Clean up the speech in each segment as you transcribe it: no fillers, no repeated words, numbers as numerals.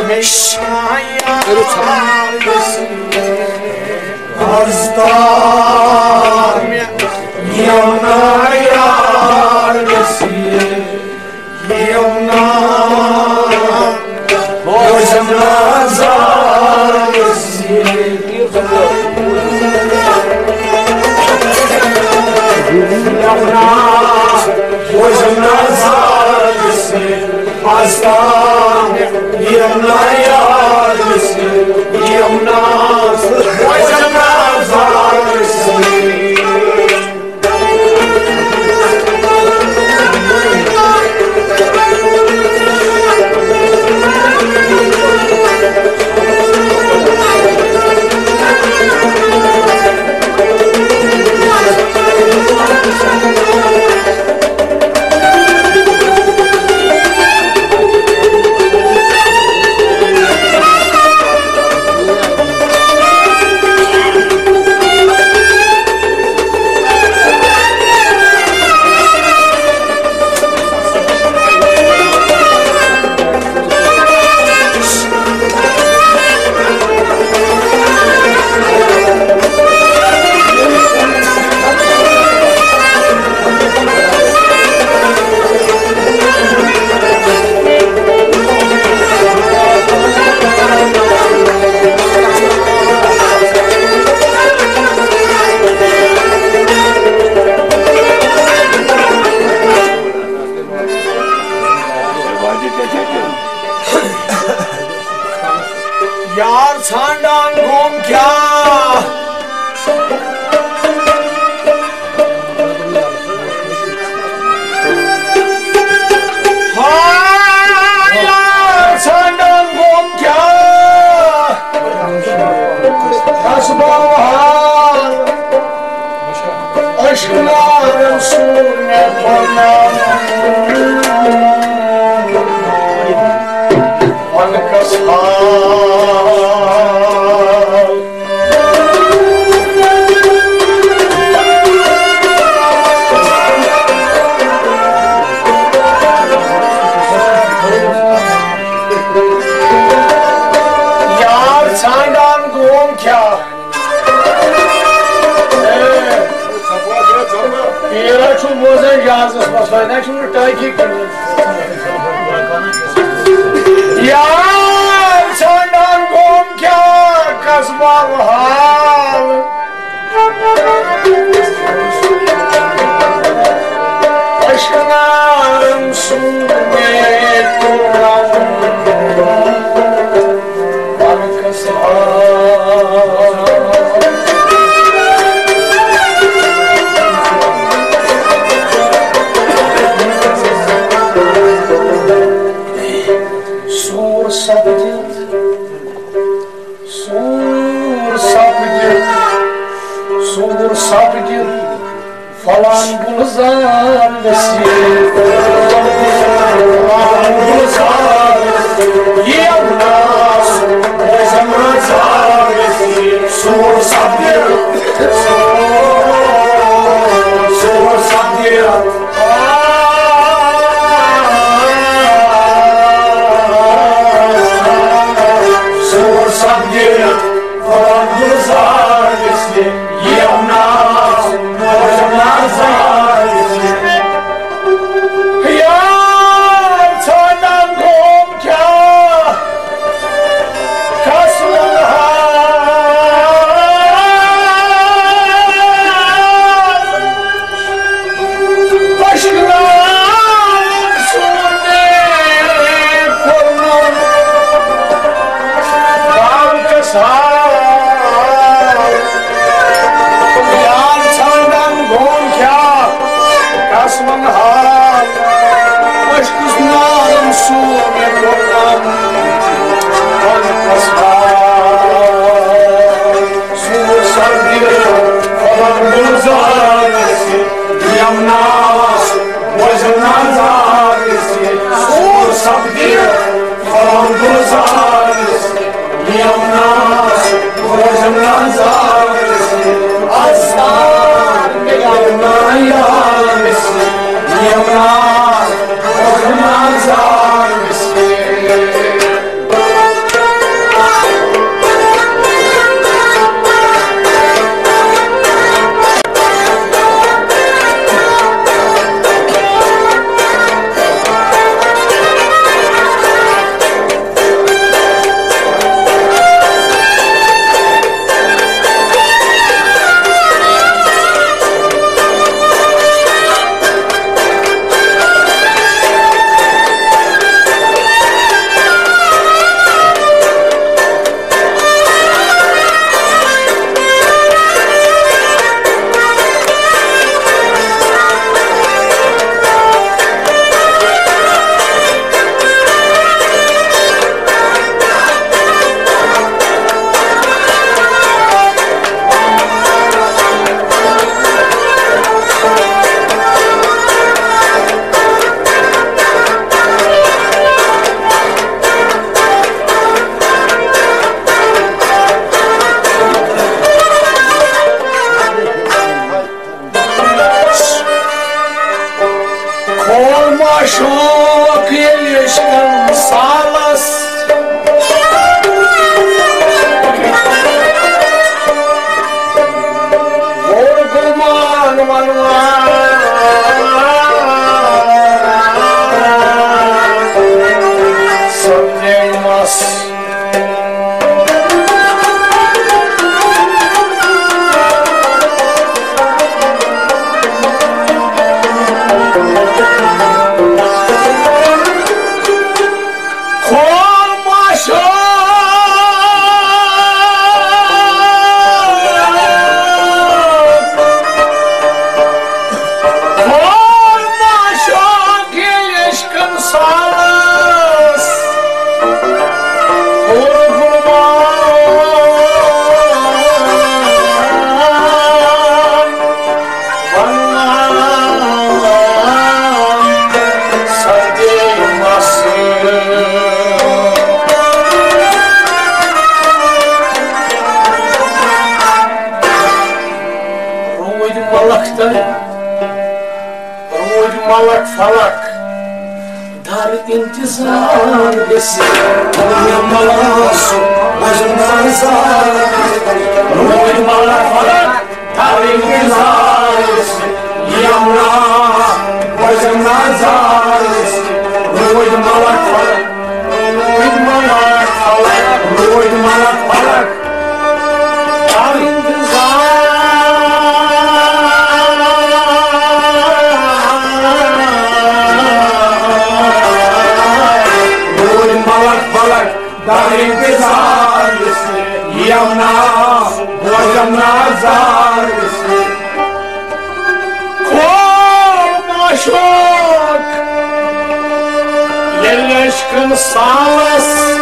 Yeah! değmez. Malak falak dar intizar besi Yamalasın başımdan zar Ruy malak falak dar intizar besi Yamra başımdan zar besi Ruy malak falak Ruy malak falak Ruy malak falak dar intizar dar intizar besi Yamna başımdan zar besi Korma şok yerleşkin sağlas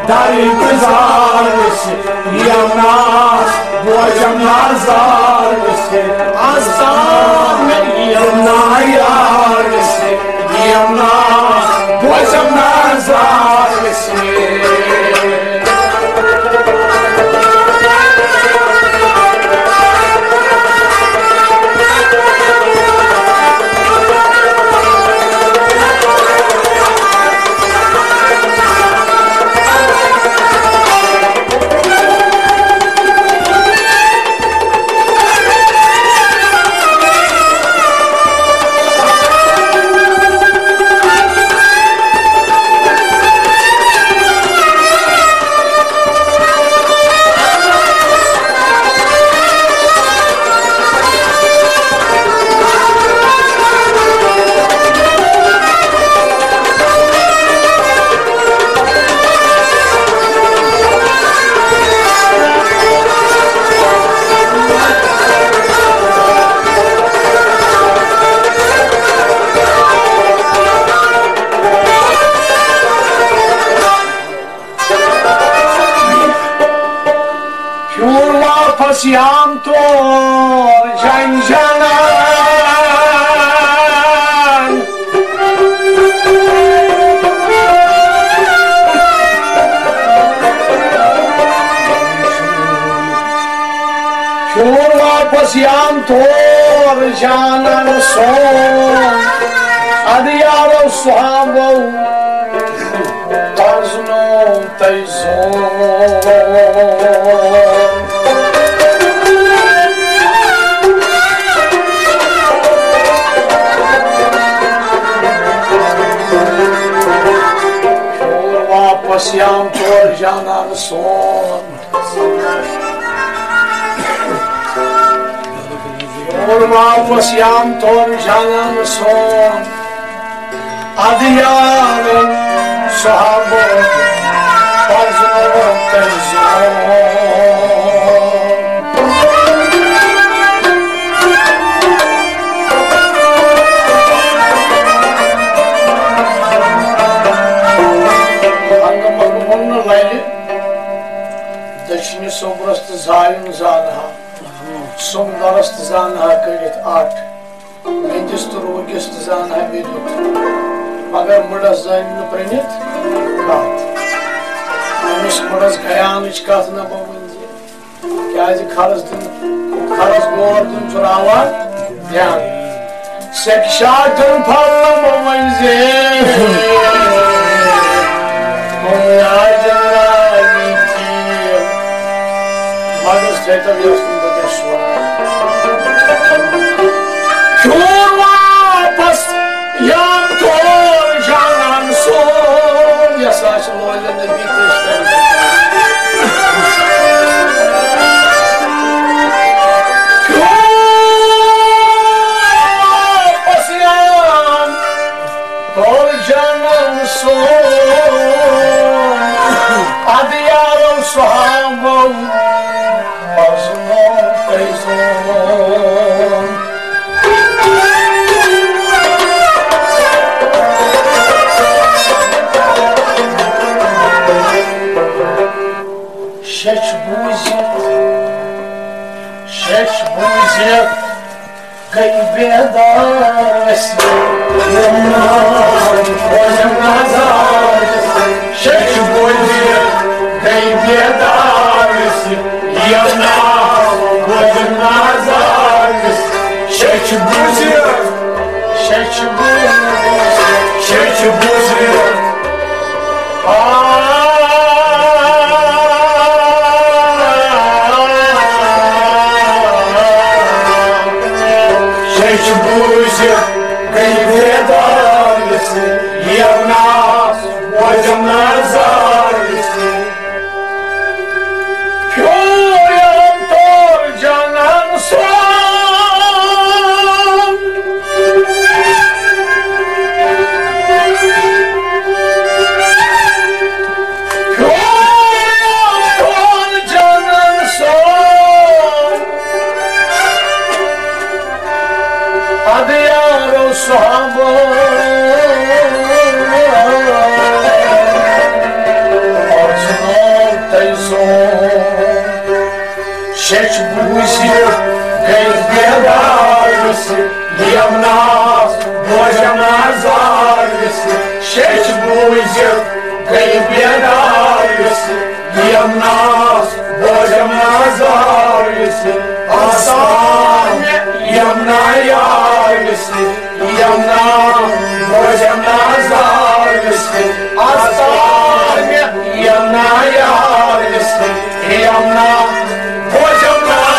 dar intizar besi Yamna başımdan zar besi Azam yamna yar besi Yamna başımdan zar besi Pasianto Janjanan Curva pasianto Janan son suavo Tarzno Taizon Vapas jam tor janan son Vapas jam tor janan son Adiyarın sahabı Tarzno Taizon Dashini sobrastı zayın zanha Somdarastı zanha kayıt art Medisturu gistı zanha vedut Magar mudas zayını pranit kat Amis mudas gayan iç katına babınca Kâzi karas gordun çuravar Yani Sekşatın parla babınca Magas Treta Vyastunda Deshwa Kyur vapas yam tor janan son Yasaçın oylanda bitişler Kyur vapas yam tor janan son Adiyarım sahabım Tarzno Taizon Şeç buzet Kaybedar Eslemler Hocam nazar Şeç buzet Kaybedar Eslemler Hocam nazar Şeç buzet Şeç buzet Kaybedar Yamnas Hocam nazar Şeç buzet Kaybedar Yamnas Hocam nazar Asan Yamna yargısı Yamna Hocam nazar Asan Yamna yargısı Yamna Hocam nazar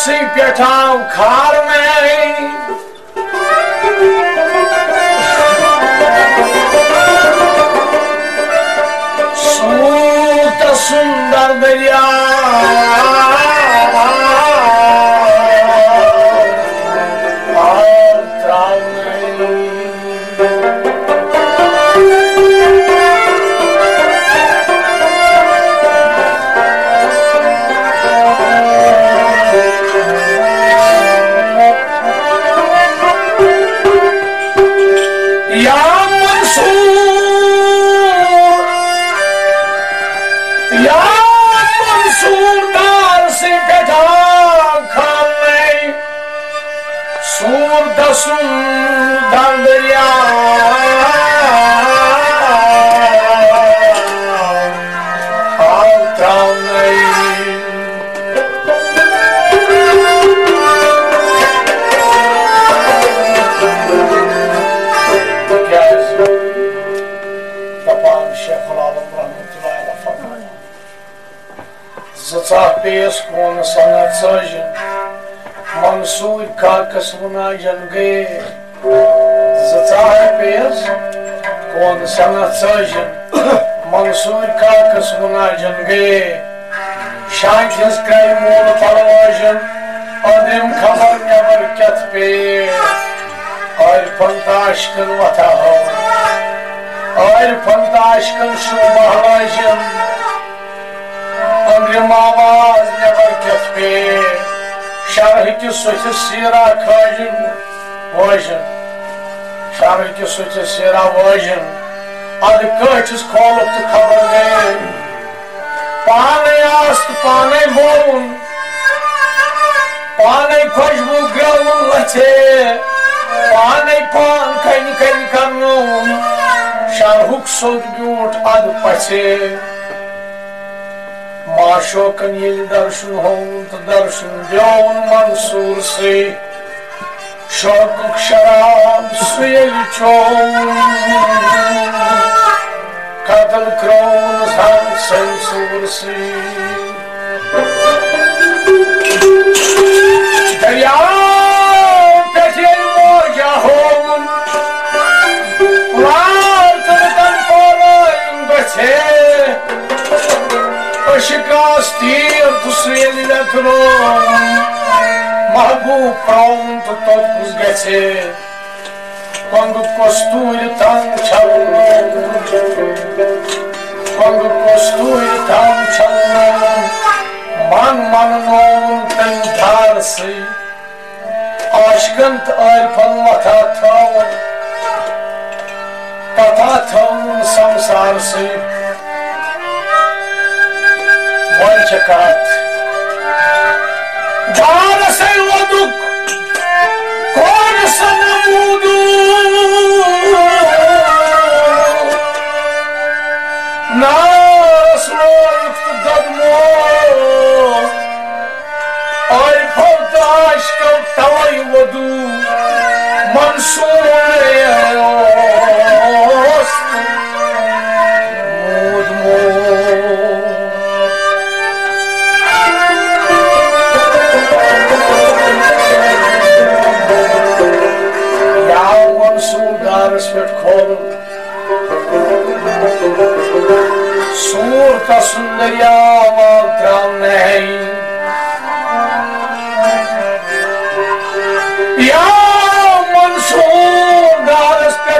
सी पेठाव खार में सूत सुंदर दरिया पेश कौन सनत सजन मंसूर काकस वनाजन गए पेश कौन सनत सजन मंसूर काकस वनाजन गए शांतिस कई मूल पलवाजन अदिम खबर नबर कत पे और फंताशकन वथा हो और फंताशकन शुभलाजन अंग्रेम आवाज नबर कत पे शरह कि सुथ सीरा खाजन वजन शरह कि सुथ सीरा वजन अद कचिस खोलुक तो खबर गए पाने आस्त पाने बोल पाने खुशबू ग्रवन लथे पाने पान कन कन करूं शरहुक सोद ब्यूट अद पछे माशोकन ये दर्शन हो तो दर्शन द्योन मंसूर से शौक शराब सुयल चोन कतल क्रोन सन संसूर से दरिया पेटे मोजा होन लाल तन पोलन बचे शिकास तीर दूसरे लखनो महबूब प्राउन तो तोपुस गए कंग कस्तूर तंग मन मन नोन तंग धार से आशगंत आयफल मथा थावन कथा थावन संसार से वंचकात बाल से वदुक कौन सनमुदु नास लोयुक्त ददमो और फौताश कल तवाई वदु मंसूर सूर का सुंदरिया नहीं या मंसूर दारस पे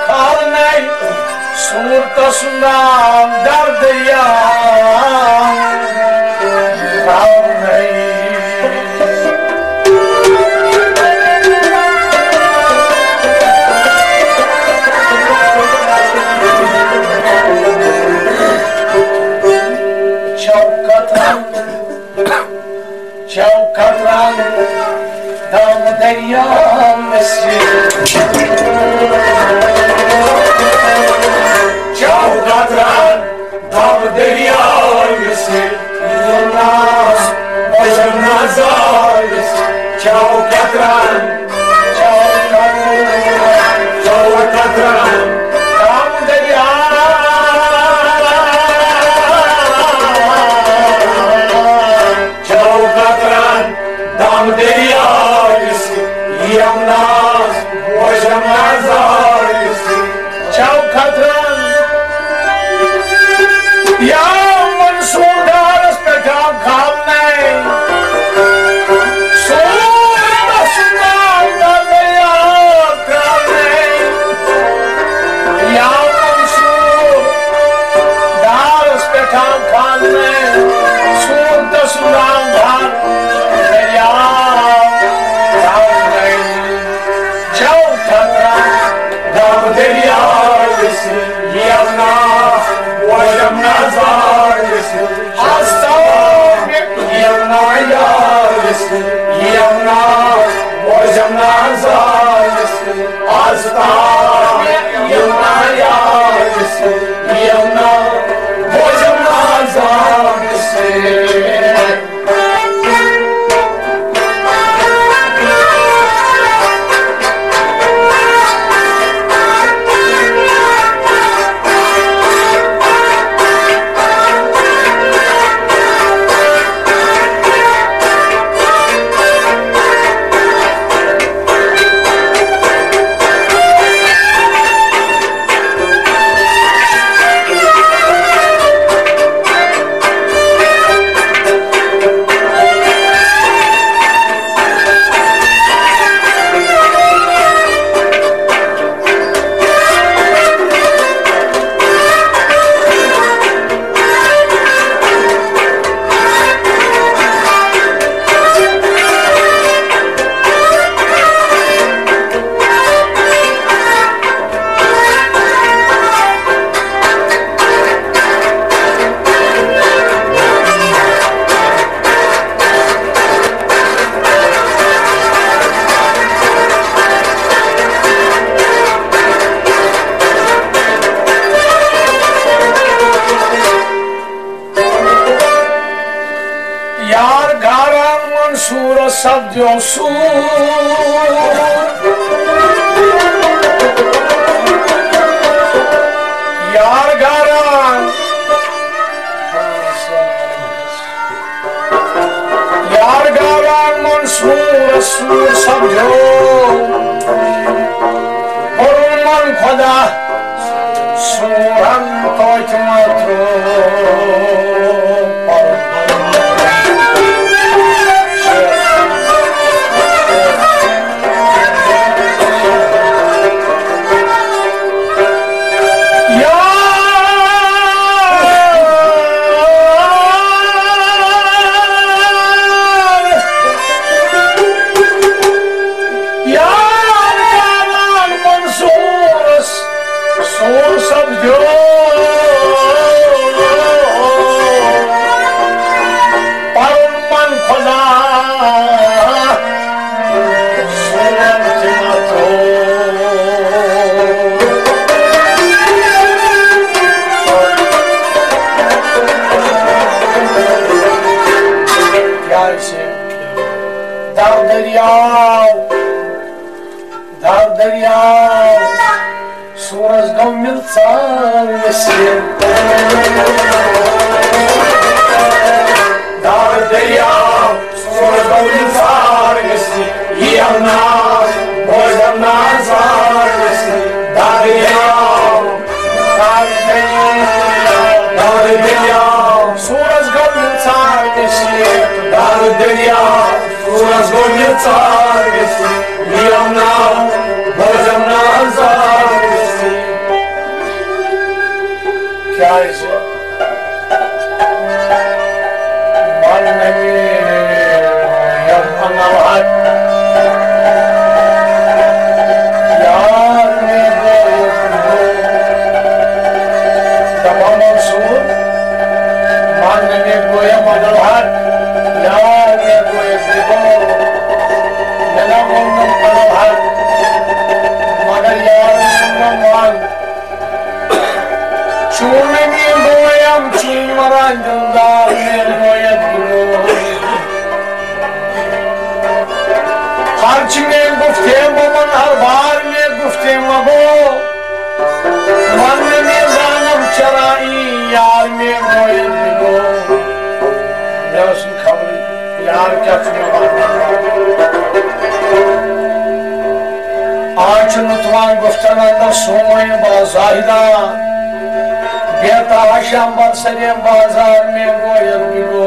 खाल नहीं सूर का सुंदर दर्दिया नहीं चौकत रंग दम दरिया में से चौकत रंग दम दरिया में से चौकत रंग दम दरिया Yamna, Yamna Zarisi, Chau Khatran, Yam Mansoor Daras Petam Khamne, Soor Asman Dalaya Khamne, Yam Mansoor Daras Petam Khamne, Soor Asman Dalaya Yamna, Yamna Zarisi, Astam, Yamna Yarisi, Yamna, Yamna Zarisi, Astam, Yamna Yarisi, Yamna, Yamna Zarisi. Sabdiyo sur Yar garan Mansur sur sabdiyo Orman khoda suran toit matro Suraj gam miltsar yesin Dar derya Suraj gam miltsar yesin Yamna Yamna zar yesin Dar derya Suraj gam miltsar yesin Dar derya Suraj gam miltsar yesin Yamna Yamna zar क्या इसे मन में अनवाद यार में दबा मंसूर मन में गोया मनवाद यार में गोया दिबो नला मन मनवाद मगर यार सुन मन Chune mi goyam chimaran dundar mein goyat gulo Harch mein gufte man har bar mein gufte mago Man mein zanam charai yaar mein goyat gulo Ya usun khabri yaar kya chune आज नुतवान गुफ्तन अंदर सोमय बाजाहिदा बेता शाम बरसरे बाजार में गोयल बिगो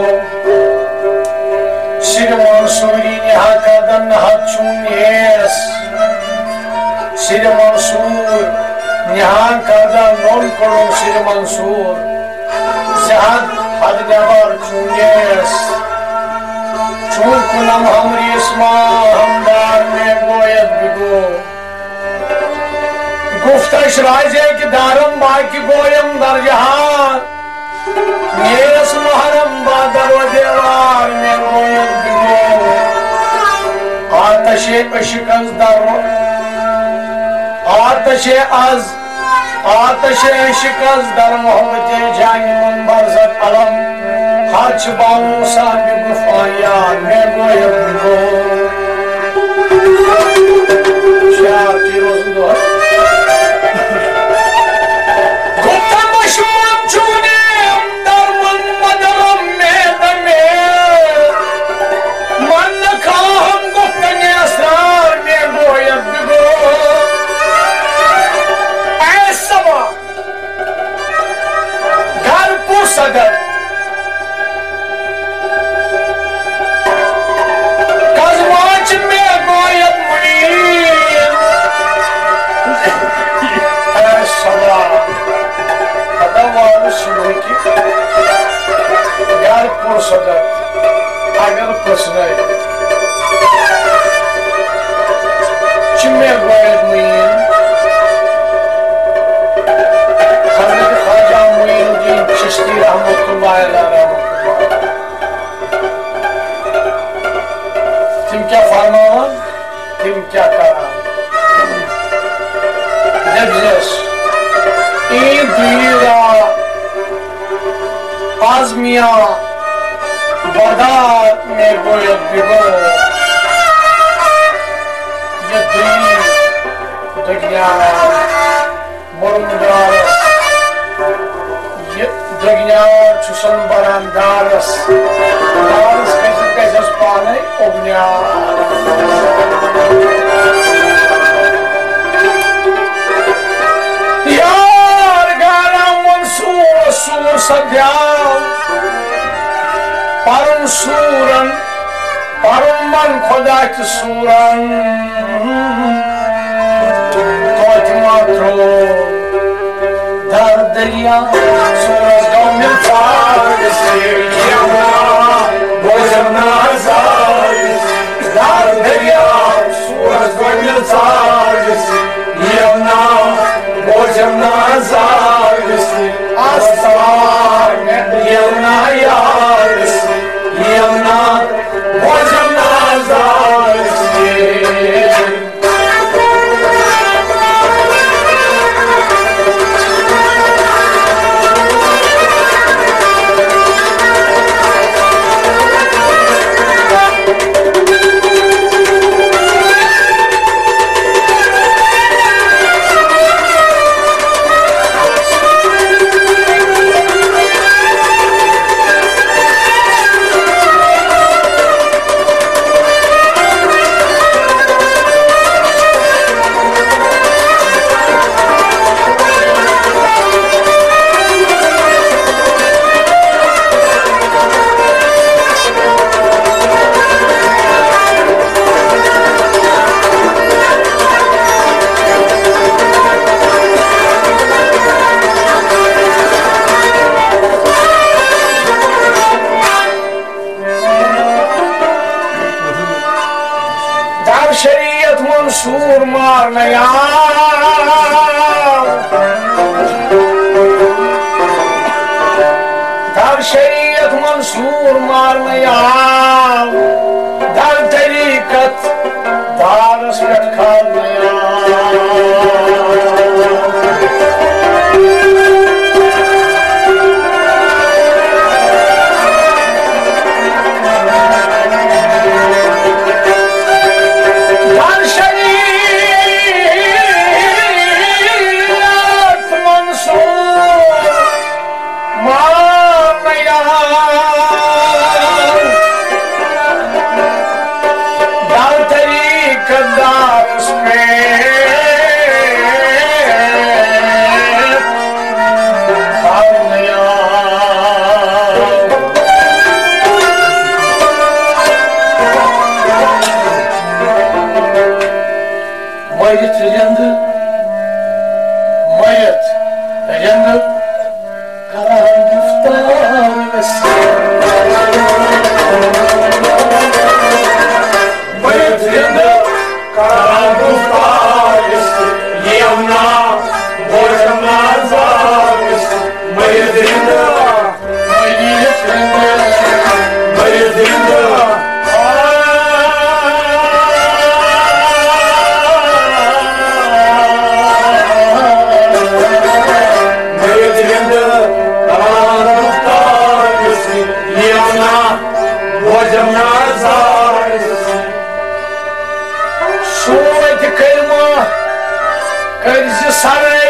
सिर मंसूरी नेहा कदन हचुनेस सिर मंसूर नेहा कदन नोन करो सिर मंसूर जहाद हद नेवर चुनेस चूं कुलम हमरी इस्मा हमदार में गोयल बिगो गुफ्तश राजे की दारम बाकी गोयम दर जहां मेरस महरम बादर व देवार में गोयम बिगो आतशे अशिकज दर आतशे अशिकज दर मोहब्बत जानी मन बरसत अलम हर्च बाऊ साहब गुफाया में गोयम बिगो शाह की रोज़ दो सदर कज़माच में गोयत मुनीर सदा अदवाल सुबह की घर पुर सदर अगर पसने चिमे गोयत मुनीर चिश्ती रहमतुल्लाह अलैह तुम क्या फरमावा तुम क्या करा नब्जस ईद दुनिया आजमिया बादात में गोयत बिगो ये दुनिया मुरमदार दुनिया चुसन बरान दारस कैसे पाने उगनिया यार गाना मंसूर सूर सद्या परम सूरन परम मन खुदा की सूरन तो मात्रो दर दरिया सूरज गौ मिलता से भोजन दर दरिया सूरज गौ मिलता भोजन आस्तार यमुना यार यमुना भोजन मंसूर मार नया दर शरीयत मंसूर मार नया दर तरीकत दारस रखा नया Kadar मरित रिंद मरित रिंद करान गुफ्तार मरित रिंद करान गुफ्तार यमुना भोजना मरित रिंद मरित रिंद सूरज कलमा कर्ज सराय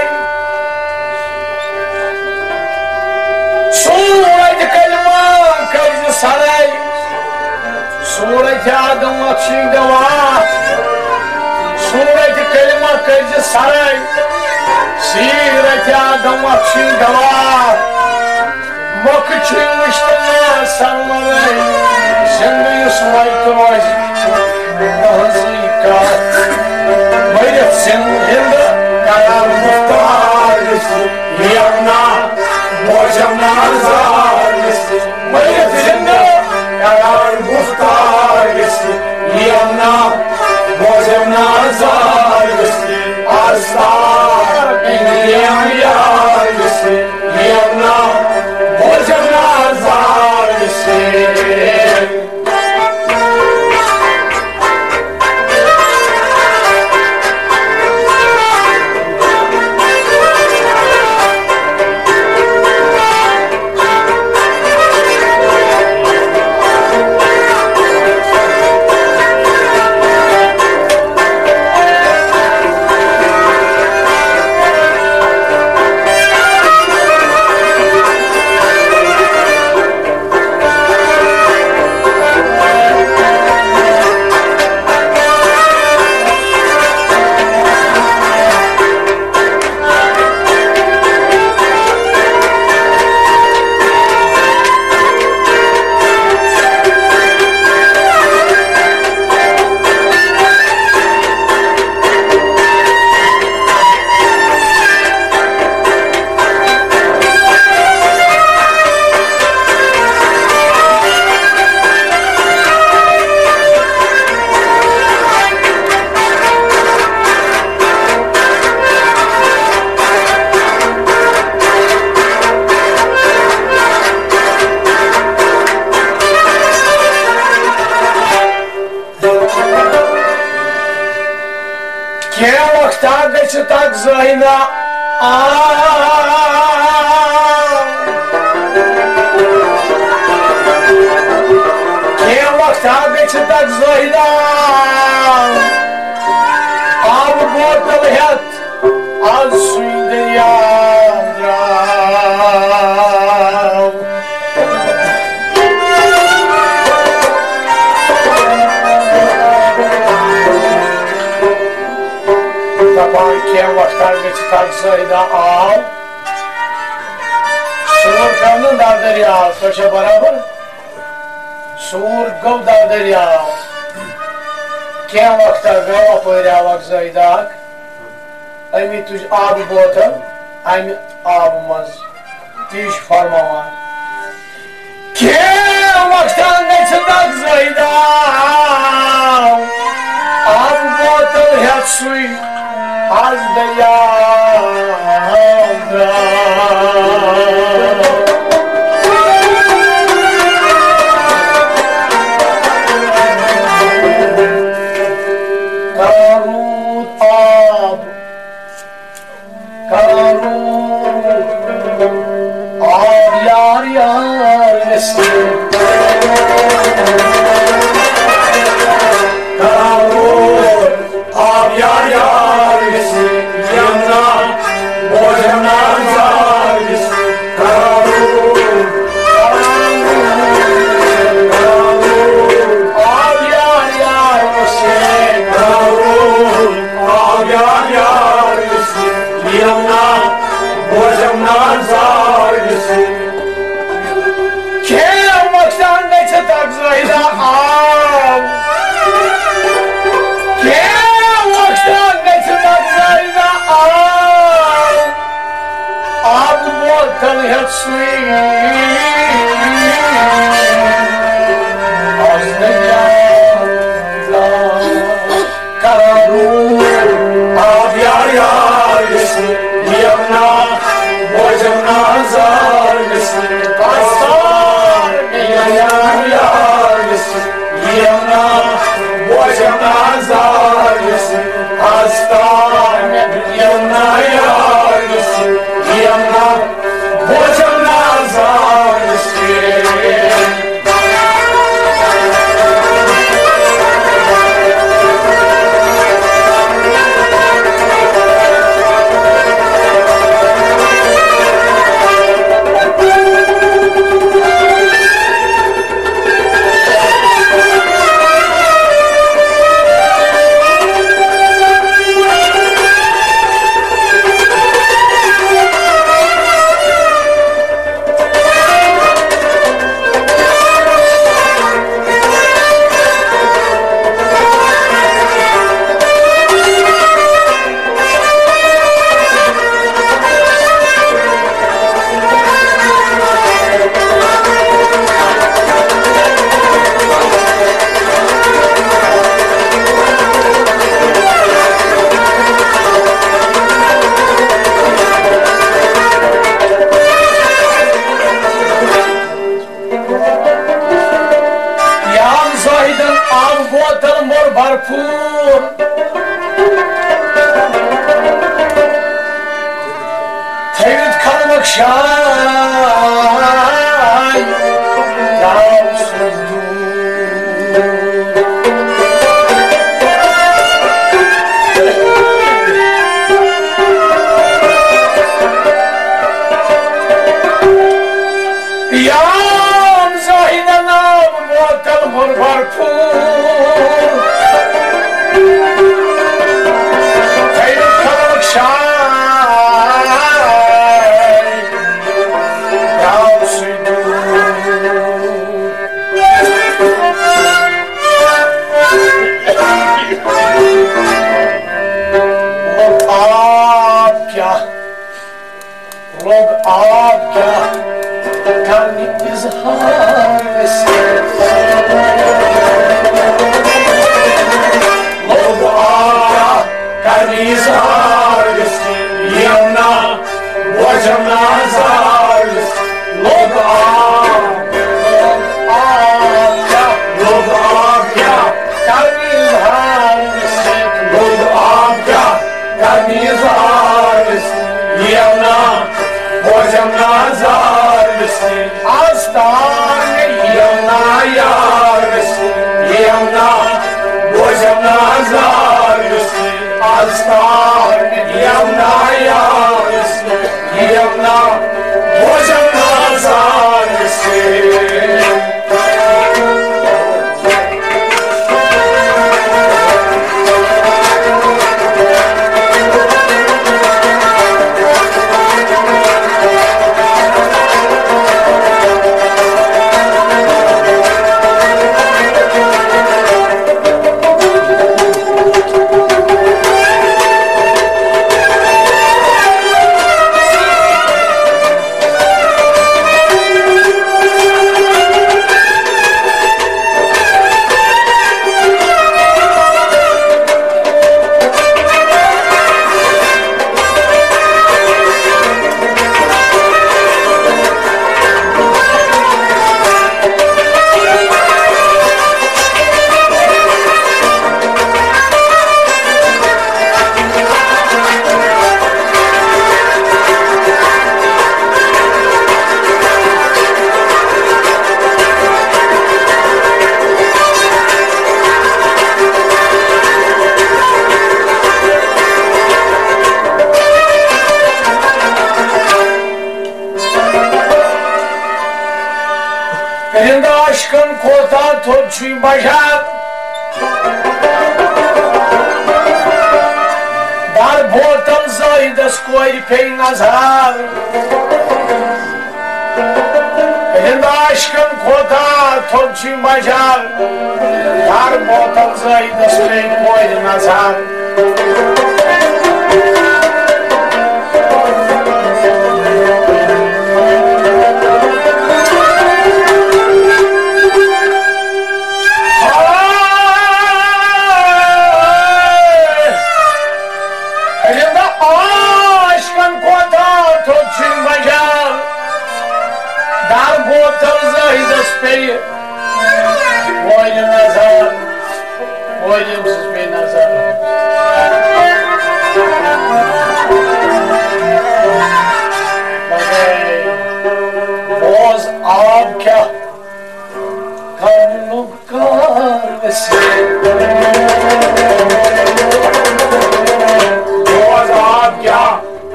सूरज कलमा कर्ज सराय सूरज आदम अक्षी गवाह सूरज कलमा कर्ज सराय सीरज आदम अक्षी गवाह मकची मुश्तमा सरमराय जिंदगी सुनाई रोज का मरित हिंद करार मुफ्तार यमुना भोजना मरित हिंद करार मुफ्तार यमुना भोजना आस्तार यमुना भोजना तक ज़ाहिदा वक्त तक ज़ाहिदा आब बोतल हेत आज सुई दरिया वक्त तक ज़ाहिदा आव सूर कम दरिया तो बराबर सूर गौ दरिया क्या वक्त गो अपर वक्त ज़ाहिदा अमी तुझ आब बोतल अमि आब मज तीज फरमान क्या वक्त तक ज़ाहिदा आब बोतल हेत सुई आज दरिया करारूत आब यार यार करारूत आब यार यार यमुना भोजना Zaida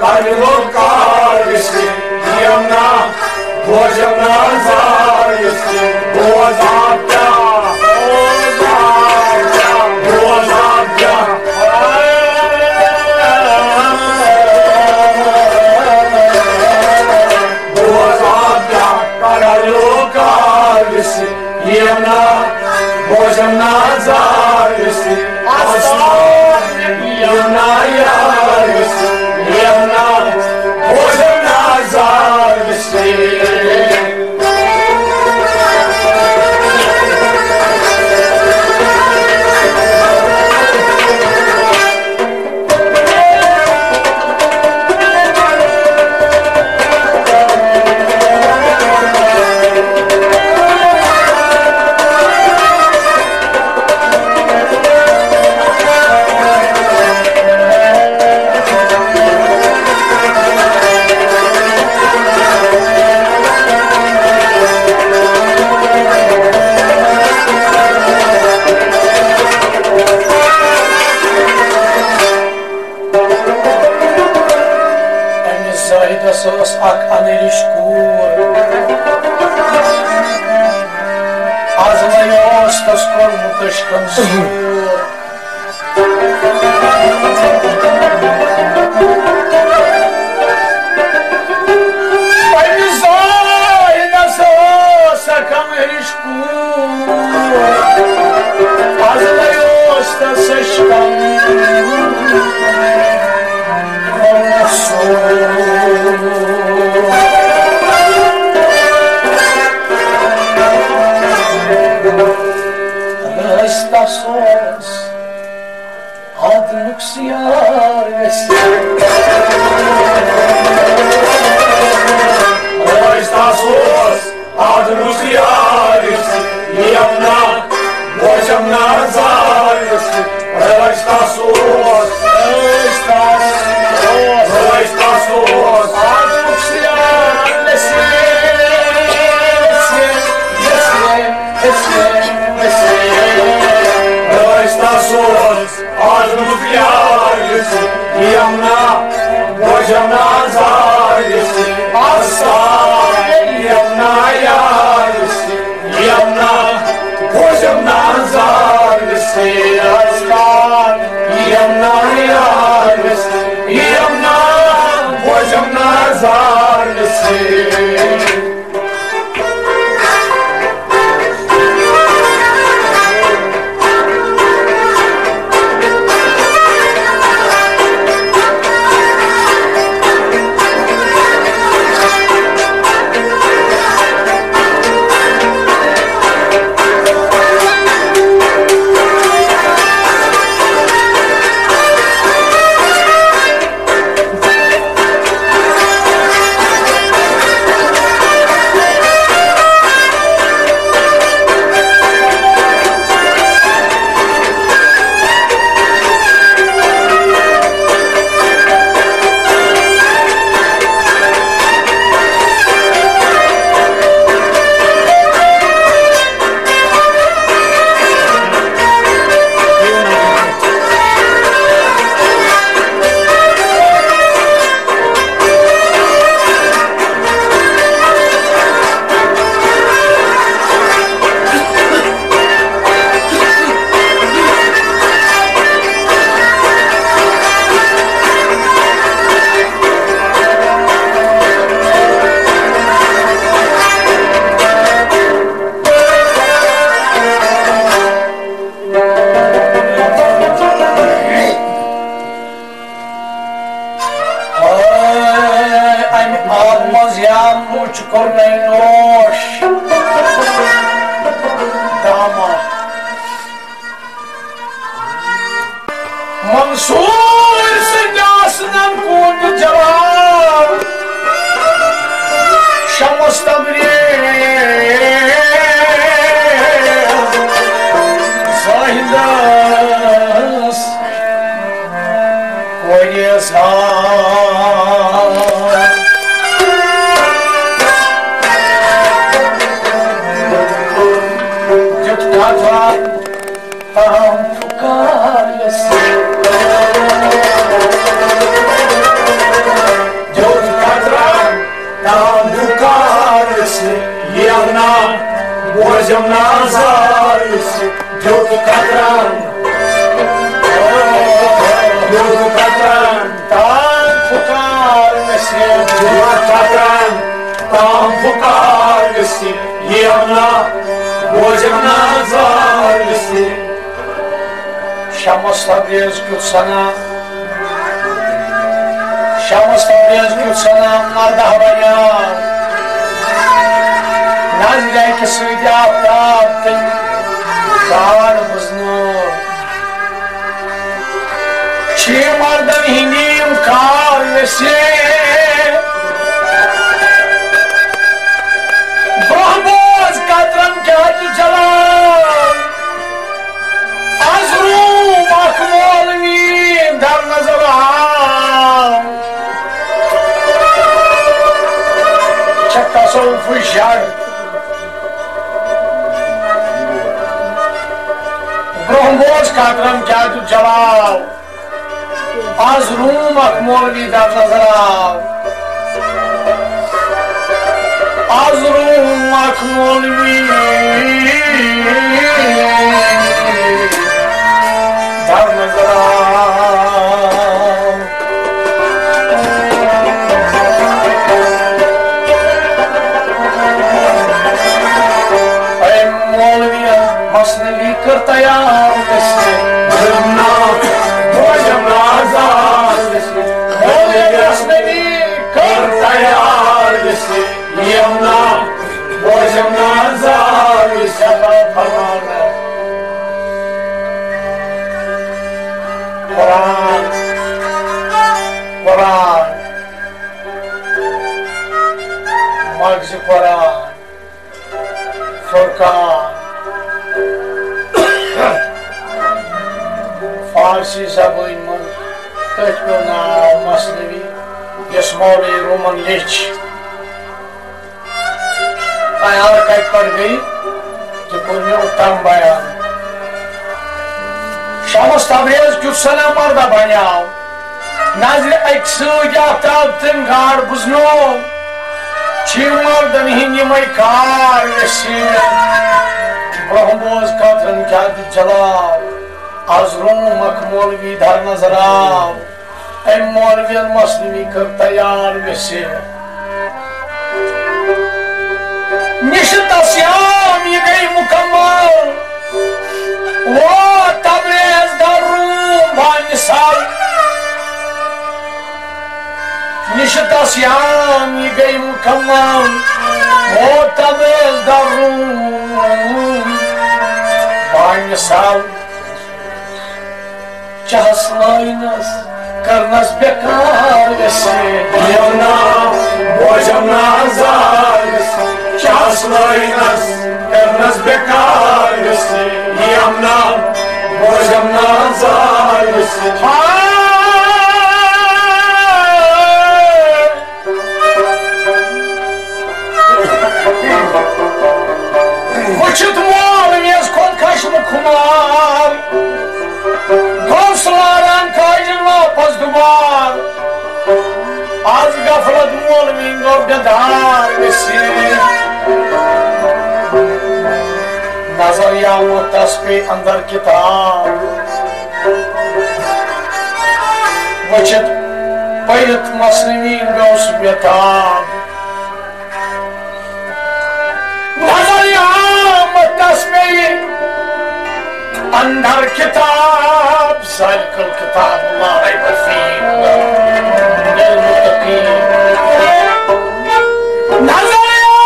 Karlokarisi, Yamna, Bojamna Zarisi, Bozapya, Bozapya, Bozapya, Karlokarisi, Yamna, Bojamna Zarisi, Yamna Yarisi, Yamna, Bojamna Zarisi. Ak aneliškur Azlajos tas kormutaškan sur Pavizoj nasos ak aneliškur Azlajos tas aškan Estações adnunciares Estações adnunciares Yamna, Bojamna Zares Estações adnunciares Estações adnunciares Yamna, Bojamna Zares Yamna Yares Yamna, Bojamna Zares Yamna Yares Yamna, Bojamna Zares Kornei noš Dama Mansur Sinyasından kurdu cevap Şamos Tabriz Zahidas Koyezhan Pukarles Şamos Tabriz Kutsana Şamos Tabriz Kutsana Marda havaya Nazire ki suydi aptaptın Kar buznur Çi marda hinim kar vesi Brahmoz katram kâti çalar Azrum akmol miyim dar nazaram Çakta soğufu şar Brahmoz katram kâti çalar Azrum akmol miyim dar nazaram Azrum akmol miyim dar nazaram Ay molviya masnevi kar tayar desi Zırna Bojam nazar desi Molviya masnevi kar tayar desi Yamna Bojam nazar desi Quran Quran Magzi Quran Furkan Farsi zabıyımın Kötmüna Masnevi Yasmavi Roman Lich Tayar kayıt par gayı Ki bunun uttam bayan Şamos Tabriz Kutsana marda banyav Nazire eksu yaptaptın gar buznum Çi mardan hinyamay kar vesin Brahmoz katran kâdi çalar Azrum akmolvi dar nazaram Ey molvi al masnevi kar tayar vesin Nişit asyam ye gay mukammal O Tabriz darum banisal Nişit asyam ye gay mukammal O Tabriz darum banisal Çahaslaynas karnas bekar vesin Yamna Bojam nazar vesin Çahaslaynas karnas bekar vesin Yamna Bojam nazar vesin Vıçıt mualim yaz kol kaşını kumar Dostlaran kaycınla pazduvar Az gaflat mualim gordadar vesin Nazariya muhtas pe andar kitab Vıçıt payıt masnevi gaus betab Nazariya muhtas pe andar kitab Zalikal kitab la rayba fih lil muttaqin Nazariya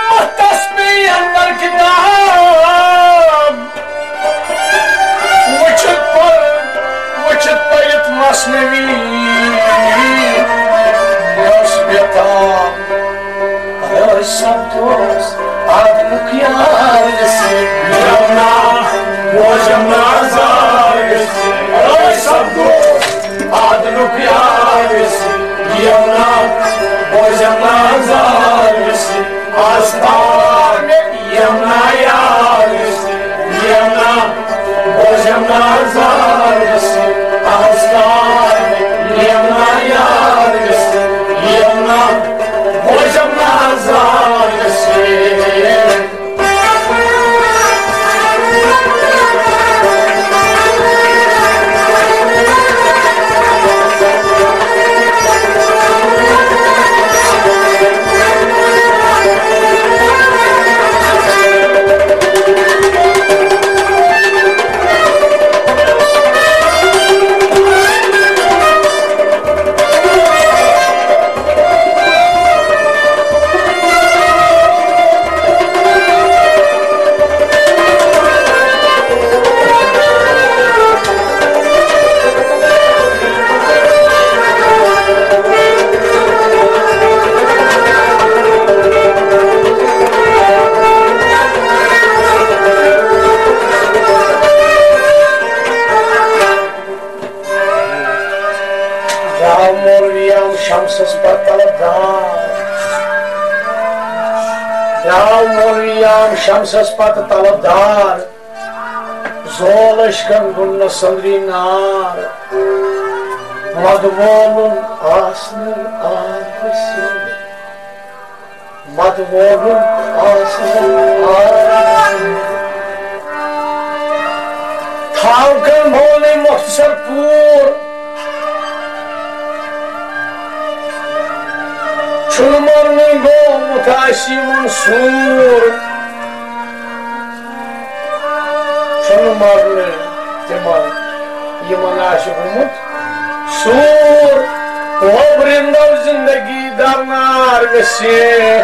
muhtas pe andar kitab Vıçıt payıt masnevi gaus betab Ay sabdos adlık yarısı Yamna Bojam nazar vesin Ay sabdos adlık yarısı Yamna Bojam nazar vesin Aslan Yamna yarısı Yamna Bojam nazar vesin Aslan Yamna yarısı Yamna Bojam nazar vesin Draw Moliam Shamsas Pataladar. Draw Moliam Shamsas Pataladar. Zolashkan Gunna Sandrinar. Madvolun Asnır Arvasi. Madvolun Asnır Arvasi. Tavkan Mole Muhtasar Pur. Çulmarının go mutaşimun sur. Çulmarlı Cemal iman aşık umut sur. O brindav zindagi darnar vesi.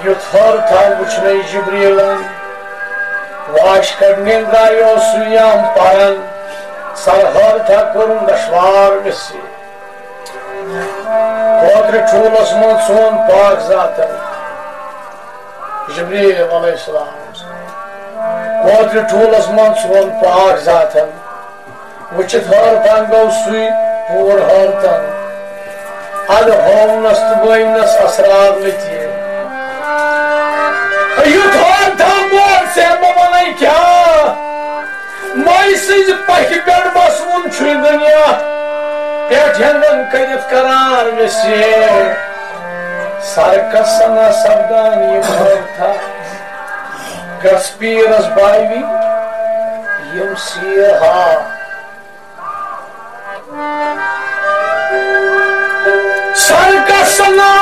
Yuthar tam uçnay Jibrilan. Vaş kadnin dayo suyam paran. Sarhar thakurun dashvar vesi. Kodri çuğlas son pak zaten Jibril aleyhisselam Kodri çuğlas son pak zaten Vıçıt hartan gav suy pur hartan Ad hovnas tıbaynas asrar litiye Yut hartan bol sen babanay kya Maysiz pahi bedbasmun çuy dünya Peygamber kayıt karar vesi Sarkasana savdani varta Gaspiras bayvi Yumsiha Sarkasana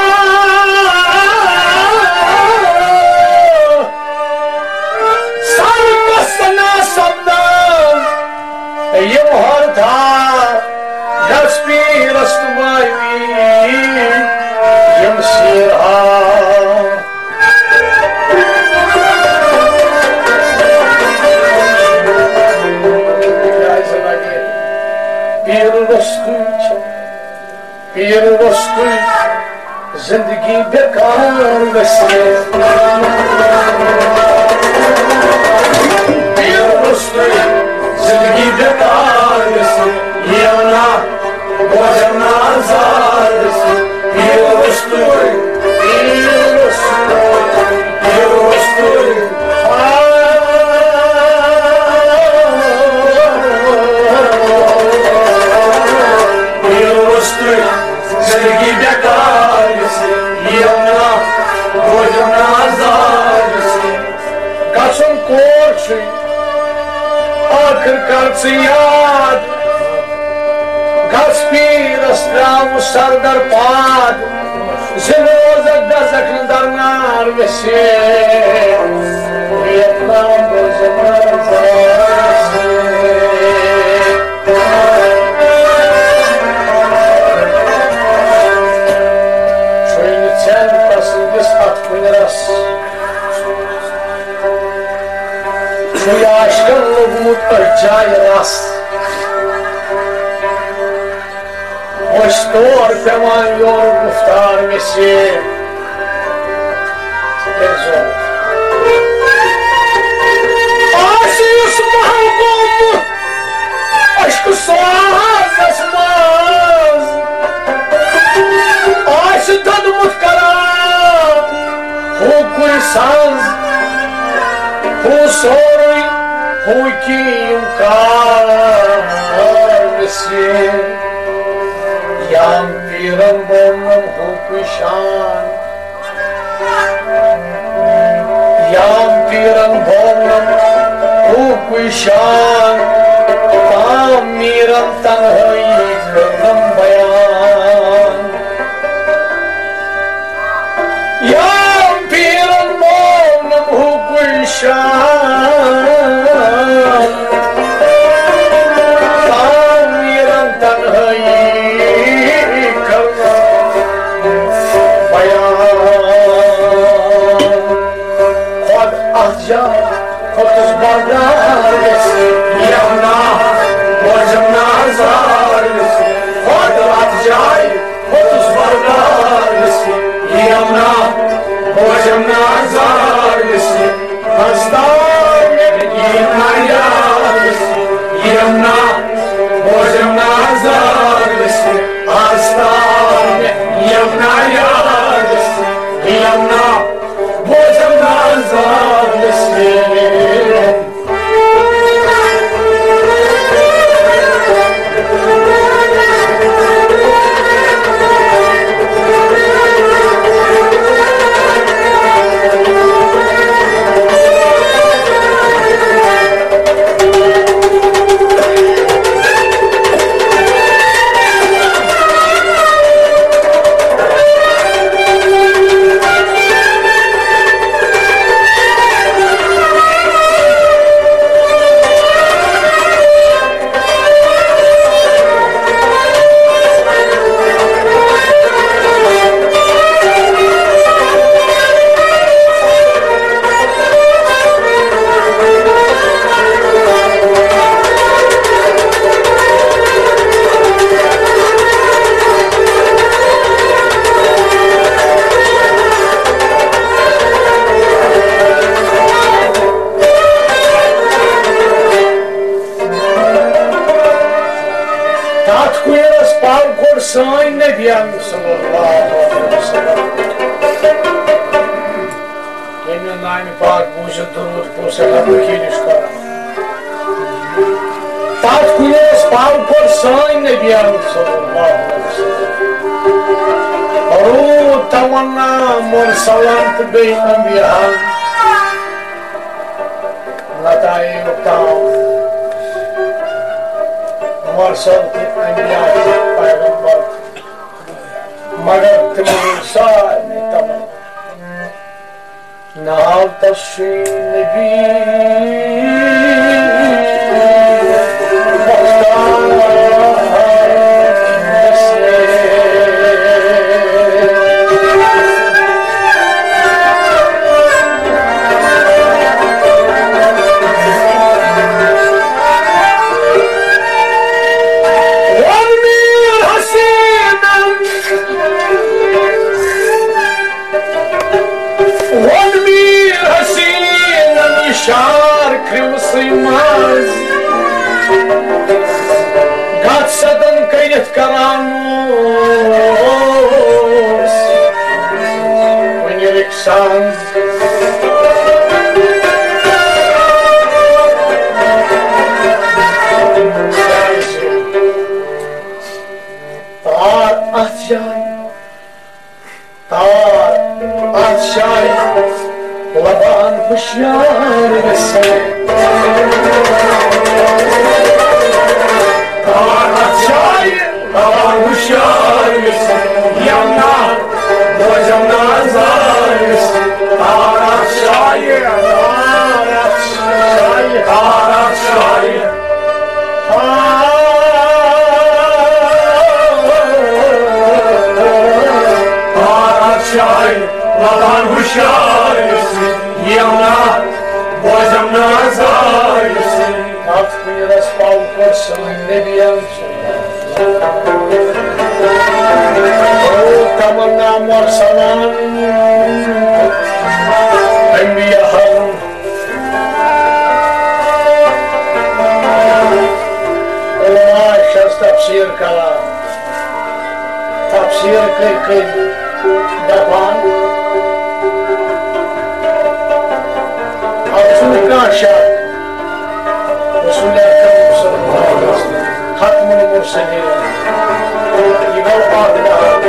savdan Yumharta Gaspiras bayvi Yumsiha Bir dostu zindagi bekar vesi Bir dostu zindagi bekar vesi Yana bojana zar vesi Bir dostu Zindagi bekar vesi Yana bojana zar vesi Kaçın korçu Akır kartsı yad Gaspiras ramu sardar pad Zinozak dazaklı darnar vesi Vietnam bojana zar vesi Şu aşkınlık mutlucay rast Hoştor feman yor muhtar mesi Bezor Aşıyus mahkum Aşkı soğaz asmaz Aşı tadı mutkara Hukul sanz Hu soruy Hu kim karvesi Yam piram bonam hu kuşan Yam piram bonam hu kuşan Tam miram tanhayı kırdım bayan Yam piram bonam hu kuşan Tam miram tanhayı Kotuz bardar vesi Yana bojana zar vesi Kod At kuyeras par korsan Nebiyan sallallahu aleyhi ve sellem. Yemin naimi pak bujı durur kursa bakiliş kara. At kuyeras par korsan Nebiyan sallallahu aleyhi ve sellem. Aru tamanna mursalant bey anbiyan. Natai uktam. Mursal ki anbiya पैगंबर मगर तुम्हें सारे तमाम नाल तस्वीर भी Şar krimsıymaz Gatsadan kayıt karanlıs Unyerek sans Tar atşay Tar atşay Laban hoşyar vesin Tarat çay, laban hoşyar vesin Yanna, bacım nazar vesin Tarat çay, tarat çay, tarat çay Tarat çay, laban hoşyar vesin Yana, bozam nazar yesin At miras pal korsan Nebiyan O tamanna morsalan Enbiyahan Ulama şahs tafsir kala Tafsir kay dapan Şak Resul-i Ekrem sallallahu aleyhi ve sellem Hatmul Murselin Yigal Fatiha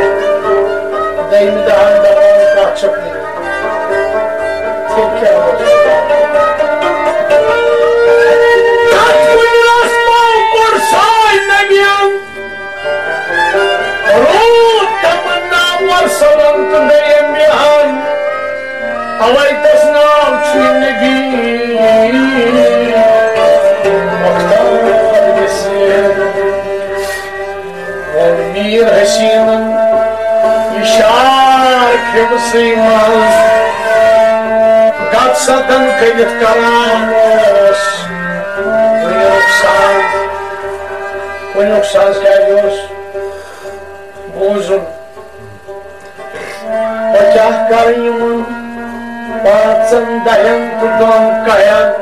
Deymi dahan dahan kahçapli Tilke Hatmul Rasmal Kursay Nebiyan Ruh tamanna varsalan tündeyem bihan Alaytas nam çün nebi Mir Hasi'nin işar kimseymez Gatsadan kayıt karanlıs Uyuksaz geliyoruz Bu uzun Bakah karimin Batsın dayan tutun kayan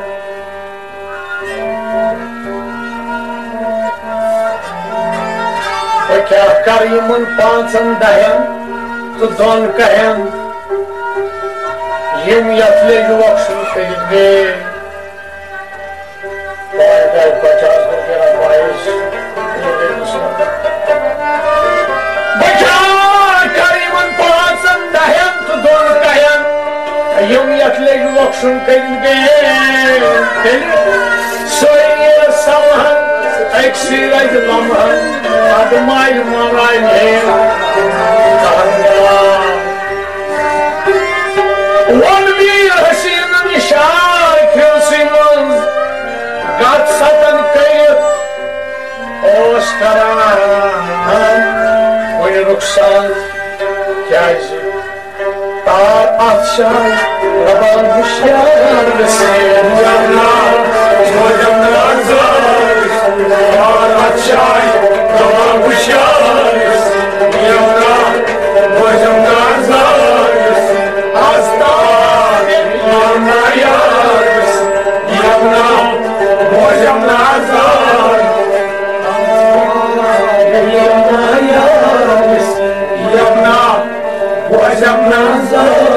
Bakah karimin batsın dayan tutun kayan Yem yatle yuvakşın kayılge Bayday 50 lira faiz Bakah karimin batsın dayan tutun kayan Yem yatle yuvakşın kayılge Söyle samahan Eksir acılaman Adımay marayım One bir Hasi'nin işar kılsımız Gatsatan kayıp Oskaran Uyruksan Kâzi Tar atşan Raban huşyar Vesin Canlar Hocamlar zar Tar atşan Raban huşyar Vesin Yanlar Hocamlar zar Hasta Yanlar yar Vesin Yanlar Hocamlar zar Ajam Nanzar